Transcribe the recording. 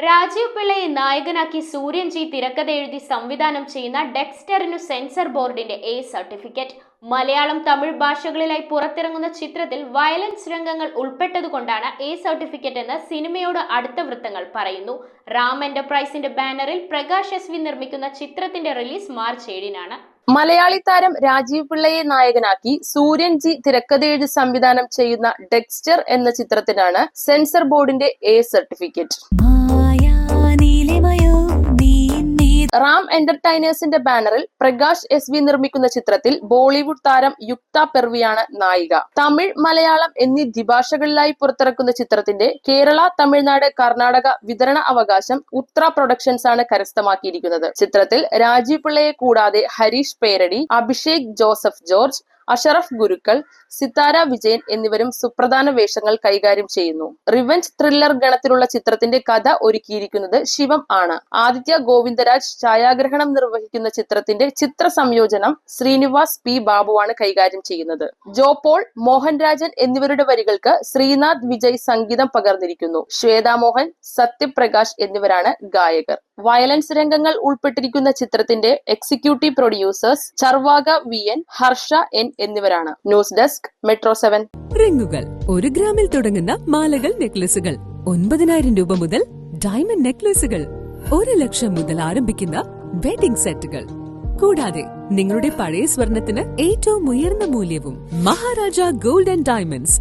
രാജീവ് പിള്ളയെ നായകനാക്കി സൂര്യൻ ജി തിരക്കഥ എഴുതി സംവിധാനം ചെയ്യുന്ന ഡെക്സ്റ്ററിനു സെൻസർ ബോർഡിന്റെ എ സർട്ടിഫിക്കറ്റ്. മലയാളം, തമിഴ് ഭാഷകളിലായി പുറത്തിറങ്ങുന്ന ചിത്രത്തിൽ വയലൻസ് രംഗങ്ങൾ ഉൾപ്പെട്ടതുകൊണ്ടാണ് എ സർട്ടിഫിക്കറ്റ് എന്ന് സിനിമയോട് അടുത്ത വൃത്തങ്ങൾ പറയുന്നു. റാം എന്റർപ്രൈസിന്റെ ബാനറിൽ പ്രകാശ് എസ് നിർമ്മിക്കുന്ന ചിത്രത്തിന്റെ റിലീസ് മാർച്ച് 7-നാണ്. മലയാളി താരം രാജീവ് പിള്ളയെ നായകനാക്കി സൂര്യൻ ജി തിരക്കഥയെഴുതി സംവിധാനം ചെയ്യുന്ന ഡെക്സ്റ്റർ എന്ന ചിത്രത്തിനാണ് സെൻസർ ബോർഡിന്റെ എ സർട്ടിഫിക്കറ്റ്. റാം എന്റർടൈനേഴ്സിന്റെ ബാനറിൽ പ്രകാശ് എസ് നിർമ്മിക്കുന്ന ചിത്രത്തിൽ ബോളിവുഡ് താരം യുക്ത പെർവിയാണ് നായിക. തമിഴ്, മലയാളം എന്നീ ദ്വിഭാഷകളിലായി പുറത്തിറക്കുന്ന ചിത്രത്തിന്റെ കേരള, തമിഴ്നാട്, കർണാടക വിതരണ അവകാശം ഉത്ര പ്രൊഡക്ഷൻസ് ആണ് കരസ്ഥമാക്കിയിരിക്കുന്നത്. ചിത്രത്തിൽ രാജീവ് പിള്ളയെ കൂടാതെ ഹരീഷ് പേരടി, അഭിഷേക് ജോസഫ് ജോർജ്, അഷറഫ് ഗുരുക്കൾ, സിത്താര വിജയൻ എന്നിവരും സുപ്രധാന വേഷങ്ങൾ കൈകാര്യം ചെയ്യുന്നു. റിവെഞ്ച് ത്രില്ലർ ഗണത്തിലുള്ള ചിത്രത്തിന്റെ കഥ ഒരുക്കിയിരിക്കുന്നത് ശിവം ആണ്. ആദിത്യ ഗോവിന്ദരാജ് ഛായാഗ്രഹണം നിർവഹിക്കുന്ന ചിത്രത്തിന്റെ ചിത്ര സംയോജനം ശ്രീനിവാസ് പി ബാബുവാണ് കൈകാര്യം ചെയ്യുന്നത്. ജോപോൾ, മോഹൻരാജൻ എന്നിവരുടെ വരികൾക്ക് ശ്രീനാഥ് വിജയ് സംഗീതം പകർന്നിരിക്കുന്നു. ശ്വേതാ മോഹൻ, സത്യപ്രകാശ് എന്നിവരാണ് ഗായകർ. വയലൻസ് രംഗങ്ങൾ ഉൾപ്പെട്ടിരിക്കുന്ന ചിത്രത്തിന്റെ executive producers Charvaka VN, Harsha N എന്നിവരാണ്. News desk metro 7. റിങ്ങുകൾ 1 ഗ്രാമിൽ തുടങ്ങുന്ന മാലകൾ, നെക്ലസുകൾ 9,000 രൂപ മുതൽ ഡയമണ്ട് നെക്ലസുകൾ 1 ലക്ഷം മുതൽ ആരംഭിക്കുന്ന വെഡിംഗ് സെറ്റുകൾ. കൂടാതെ നിങ്ങളുടെ പഴയ സ്വർണത്തിന് ഏറ്റവും ഉയർന്ന മൂല്യവും. Maharaja gold and diamonds